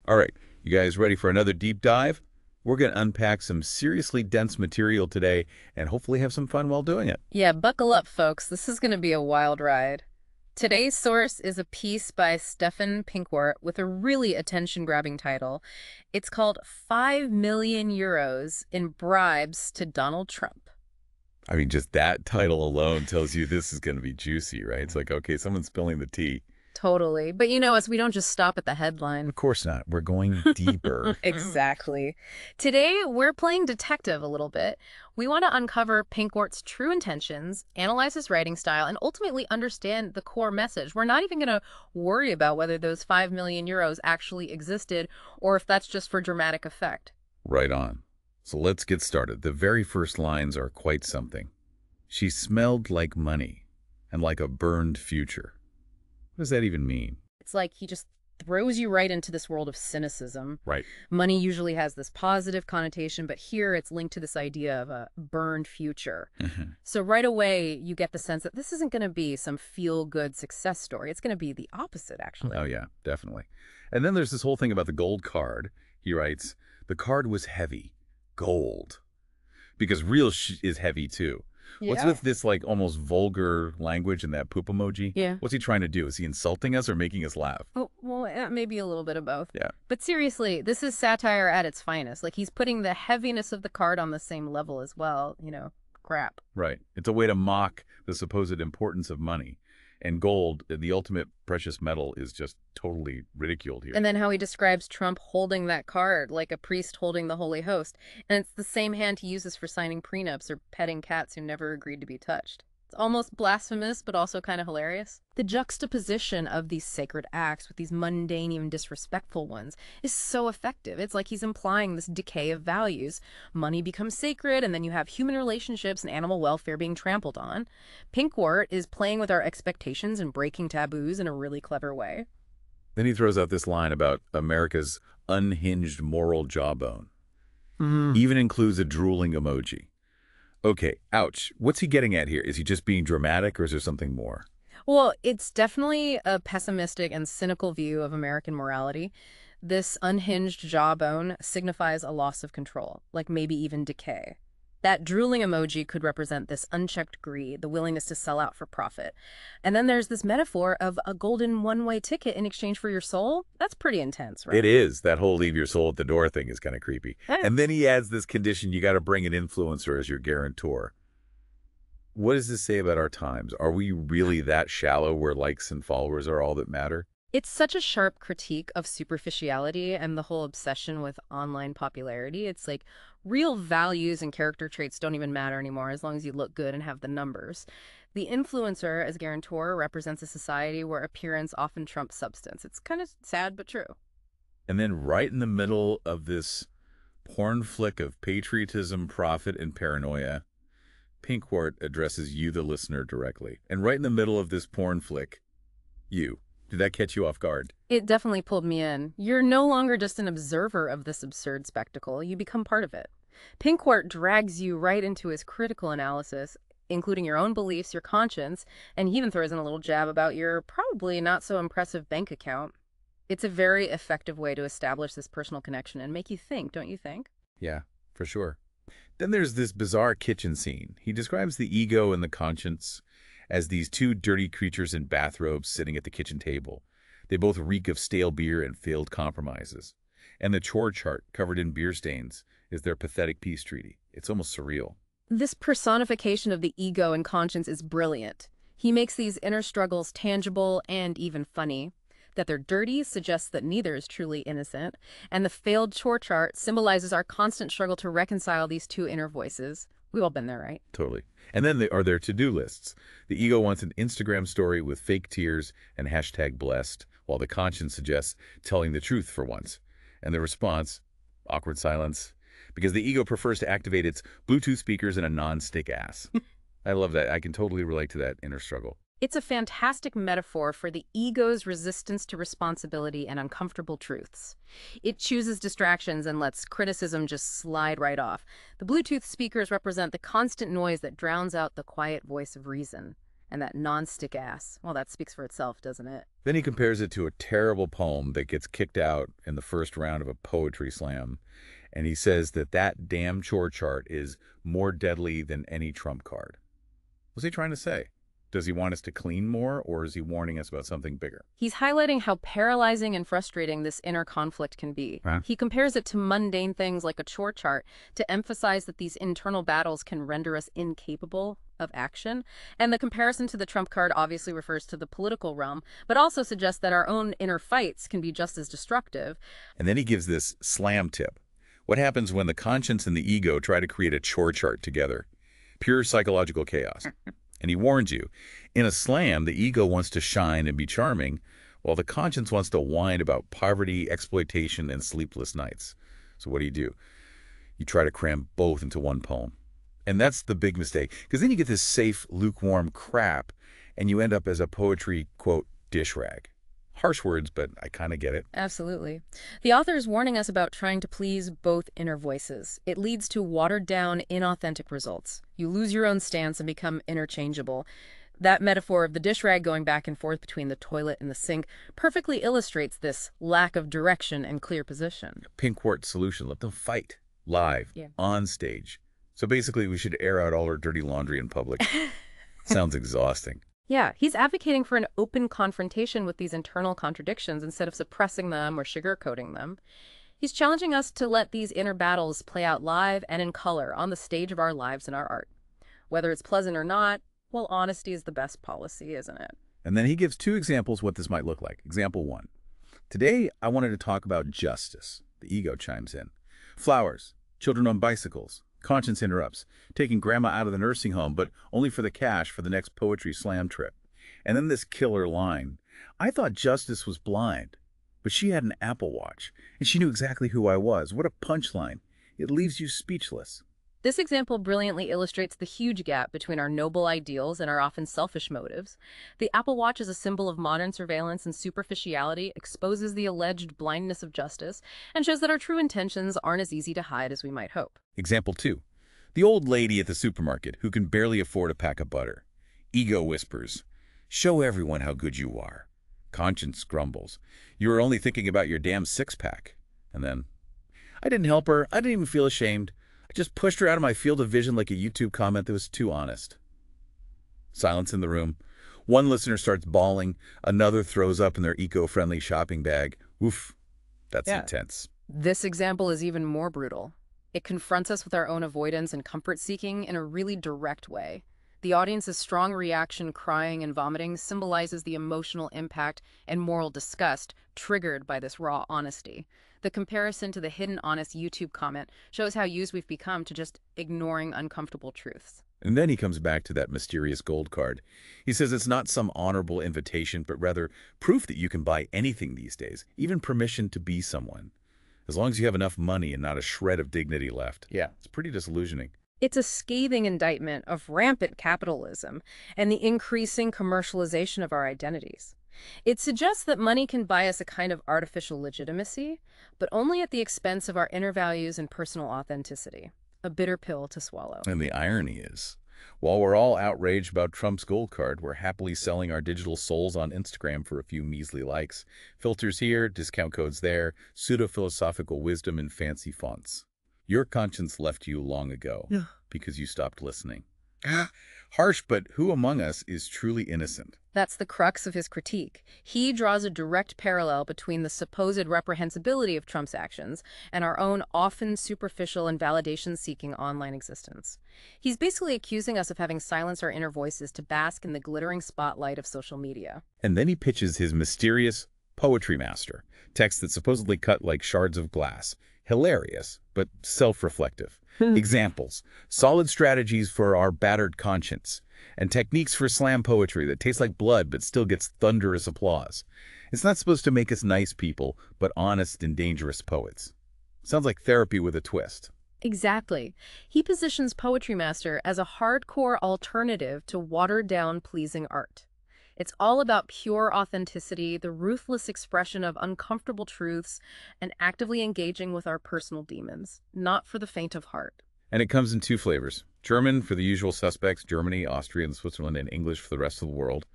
All right, you guys ready for another deep dive? We're going to unpack some seriously dense material today and hopefully have some fun while doing it. Yeah, buckle up, folks. This is going to be a wild ride. Today's source is a piece by Stefan Pinkwart with a really attention-grabbing title. It's called 5 million euros in bribes to Donald Trump. I mean, just that title alone tells you this is going to be juicy, right? It's like, okay, someone's spilling the tea. Totally. But you know us, we don't just stop at the headline. Of course not. We're going deeper. Exactly. Today, we're playing detective a little bit. We want to uncover Pinkwart's true intentions, analyze his writing style, and ultimately understand the core message. We're not even going to worry about whether those 5 million euros actually existed or if that's just for dramatic effect. Right on. So let's get started. The very first lines are quite something. She smelled like money and like a burned future. What does that even mean? It's like he just throws you right into this world of cynicism. Right. Money usually has this positive connotation, but here it's linked to this idea of a burned future. So right away, you get the sense that this isn't going to be some feel-good success story. It's going to be the opposite, actually. Oh, yeah, definitely. And then there's this whole thing about the gold card. He writes, the card was heavy, gold. Because real is heavy, too. What's with this, like, almost vulgar language and that poop emoji? Yeah. What's he trying to do? Is he insulting us or making us laugh? Oh, well, maybe a little bit of both. Yeah. But seriously, this is satire at its finest. Like, he's putting the heaviness of the card on the same level as well. You know, crap. Right. It's a way to mock the supposed importance of money. And gold, the ultimate precious metal, is just totally ridiculed here. And then how he describes Trump holding that card like a priest holding the Holy Host. And it's the same hand he uses for signing prenups or petting cats who never agreed to be touched. It's almost blasphemous, but also kind of hilarious. The juxtaposition of these sacred acts with these mundane, even disrespectful ones is so effective. It's like he's implying this decay of values. Money becomes sacred, and then you have human relationships and animal welfare being trampled on. Pinkwart is playing with our expectations and breaking taboos in a really clever way. Then he throws out this line about America's unhinged moral jawbone. Even includes a drooling emoji. Okay, ouch. What's he getting at here? Is he just being dramatic or is there something more? Well, it's definitely a pessimistic and cynical view of American morality. This unhinged jawbone signifies a loss of control, like maybe even decay. That drooling emoji could represent this unchecked greed, the willingness to sell out for profit. And then there's this metaphor of a golden one-way ticket in exchange for your soul. That's pretty intense, right? It is. That whole leave your soul at the door thing is kind of creepy. Eh. And then he adds this condition, you got to bring an influencer as your guarantor. What does this say about our times? Are we really that shallow where likes and followers are all that matter? It's such a sharp critique of superficiality and the whole obsession with online popularity. It's like real values and character traits don't even matter anymore as long as you look good and have the numbers. The influencer as guarantor represents a society where appearance often trumps substance. It's kind of sad but true. And then right in the middle of this porn flick of patriotism, profit, and paranoia, Pinkwart addresses you, the listener, directly. And right in the middle of this porn flick, you. Did that catch you off guard? It definitely pulled me in. You're no longer just an observer of this absurd spectacle. You become part of it. Pinkwart drags you right into his critical analysis, including your own beliefs, your conscience, and he even throws in a little jab about your probably not so impressive bank account. It's a very effective way to establish this personal connection and make you think, don't you think? Yeah, for sure. Then there's this bizarre kitchen scene. He describes the ego and the conscience as these two dirty creatures in bathrobes sitting at the kitchen table. They both reek of stale beer and failed compromises. And the chore chart, covered in beer stains, is their pathetic peace treaty. It's almost surreal. This personification of the ego and conscience is brilliant. He makes these inner struggles tangible and even funny. That they're dirty suggests that neither is truly innocent, and the failed chore chart symbolizes our constant struggle to reconcile these two inner voices. We've all been there, right? Totally. And then there are their to-do lists. The ego wants an Instagram story with fake tears and #blessed, while the conscience suggests telling the truth for once. And the response, awkward silence, because the ego prefers to activate its Bluetooth speakers in a non-stick ass. I love that. I can totally relate to that inner struggle. It's a fantastic metaphor for the ego's resistance to responsibility and uncomfortable truths. It chooses distractions and lets criticism just slide right off. The Bluetooth speakers represent the constant noise that drowns out the quiet voice of reason. And that non-stick ass. Well, that speaks for itself, doesn't it? Then he compares it to a terrible poem that gets kicked out in the first round of a poetry slam, and he says that that damn chore chart is more deadly than any trump card. What's he trying to say? Does he want us to clean more, or is he warning us about something bigger? He's highlighting how paralyzing and frustrating this inner conflict can be. Huh? He compares it to mundane things like a chore chart to emphasize that these internal battles can render us incapable of action. And the comparison to the trump card obviously refers to the political realm, but also suggests that our own inner fights can be just as destructive. And then he gives this slam tip. What happens when the conscience and the ego try to create a chore chart together? Pure psychological chaos. And he warns you, in a slam, the ego wants to shine and be charming, while the conscience wants to whine about poverty, exploitation, and sleepless nights. So what do? You try to cram both into one poem. And that's the big mistake, because then you get this safe, lukewarm crap, and you end up as a poetry, quote, dish rag. Harsh words, but I kind of get it. Absolutely. The author is warning us about trying to please both inner voices. It leads to watered-down, inauthentic results. You lose your own stance and become interchangeable. That metaphor of the dish rag going back and forth between the toilet and the sink perfectly illustrates this lack of direction and clear position. Pink wart solution. Let them fight. Live. Yeah. On stage. So basically, we should air out all our dirty laundry in public. Sounds exhausting. Yeah, he's advocating for an open confrontation with these internal contradictions instead of suppressing them or sugarcoating them. He's challenging us to let these inner battles play out live and in color on the stage of our lives and our art. Whether it's pleasant or not, well, honesty is the best policy, isn't it? And then he gives 2 examples what this might look like. Example 1. Today, I wanted to talk about justice. The ego chimes in. Flowers, children on bicycles. Conscience interrupts, taking grandma out of the nursing home, but only for the cash for the next poetry slam trip. And then this killer line. I thought justice was blind, but she had an Apple Watch, and she knew exactly who I was. What a punchline. It leaves you speechless. This example brilliantly illustrates the huge gap between our noble ideals and our often selfish motives. The Apple Watch as a symbol of modern surveillance and superficiality exposes the alleged blindness of justice and shows that our true intentions aren't as easy to hide as we might hope. Example 2. The old lady at the supermarket who can barely afford a pack of butter. Ego whispers, show everyone how good you are. Conscience grumbles, you were only thinking about your damn six-pack. And then, I didn't help her. I didn't even feel ashamed. I just pushed her out of my field of vision like a YouTube comment that was too honest. Silence in the room. One listener starts bawling. Another throws up in their eco-friendly shopping bag. Oof, that's intense. This example is even more brutal. It confronts us with our own avoidance and comfort-seeking in a really direct way. The audience's strong reaction, crying and vomiting, symbolizes the emotional impact and moral disgust triggered by this raw honesty. The comparison to the hidden honest YouTube comment shows how used we've become to just ignoring uncomfortable truths. And then he comes back to that mysterious gold card. He says it's not some honorable invitation, but rather proof that you can buy anything these days, even permission to be someone. As long as you have enough money and not a shred of dignity left. Yeah, it's pretty disillusioning. It's a scathing indictment of rampant capitalism and the increasing commercialization of our identities. It suggests that money can buy us a kind of artificial legitimacy, but only at the expense of our inner values and personal authenticity. A bitter pill to swallow. And the irony is, while we're all outraged about Trump's gold card, we're happily selling our digital souls on Instagram for a few measly likes. Filters here, discount codes there, pseudo-philosophical wisdom in fancy fonts. Your conscience left you long ago because you stopped listening. Harsh, but who among us is truly innocent? That's the crux of his critique. He draws a direct parallel between the supposed reprehensibility of Trump's actions and our own often superficial and validation-seeking online existence. He's basically accusing us of having silenced our inner voices to bask in the glittering spotlight of social media. And then he pitches his mysterious Poetry Master, text that's supposedly cut like shards of glass. Hilarious, but self-reflective. Examples, solid strategies for our battered conscience, and techniques for slam poetry that tastes like blood but still gets thunderous applause. It's not supposed to make us nice people, but honest and dangerous poets. Sounds like therapy with a twist. Exactly. He positions Poetry Master as a hardcore alternative to watered-down pleasing art. It's all about pure authenticity, the ruthless expression of uncomfortable truths, and actively engaging with our personal demons, not for the faint of heart. And it comes in 2 flavors, German for the usual suspects, Germany, Austria, and Switzerland, and English for the rest of the world.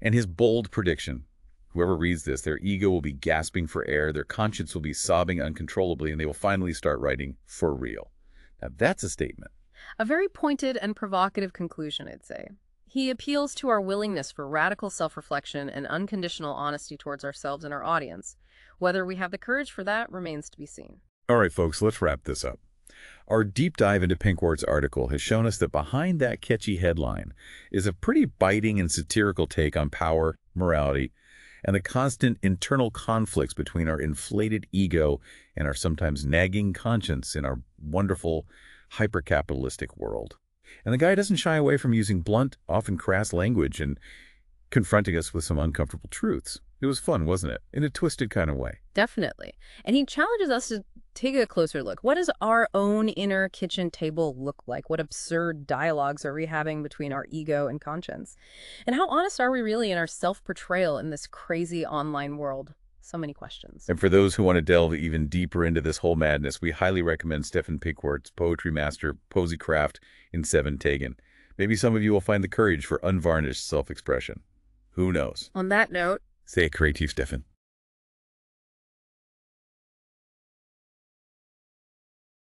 And his bold prediction, whoever reads this, their ego will be gasping for air, their conscience will be sobbing uncontrollably, and they will finally start writing for real. Now that's a statement. A very pointed and provocative conclusion, I'd say. He appeals to our willingness for radical self-reflection and unconditional honesty towards ourselves and our audience. Whether we have the courage for that remains to be seen. All right, folks, let's wrap this up. Our deep dive into Pinkwart's article has shown us that behind that catchy headline is a pretty biting and satirical take on power, morality, and the constant internal conflicts between our inflated ego and our sometimes nagging conscience in our wonderful, hyper-capitalistic world. And the guy doesn't shy away from using blunt, often crass language and confronting us with some uncomfortable truths. It was fun, wasn't it? In a twisted kind of way. Definitely. And he challenges us to take a closer look. What does our own inner kitchen table look like? What absurd dialogues are we having between our ego and conscience? And how honest are we really in our self-portrayal in this crazy online world? So many questions. And for those who want to delve even deeper into this whole madness, we highly recommend Stefan Pinkwart's Poetry Master, Posy Craft in 7 Taken. Maybe some of you will find the courage for unvarnished self-expression. Who knows? On that note, Stay creative, Stefan.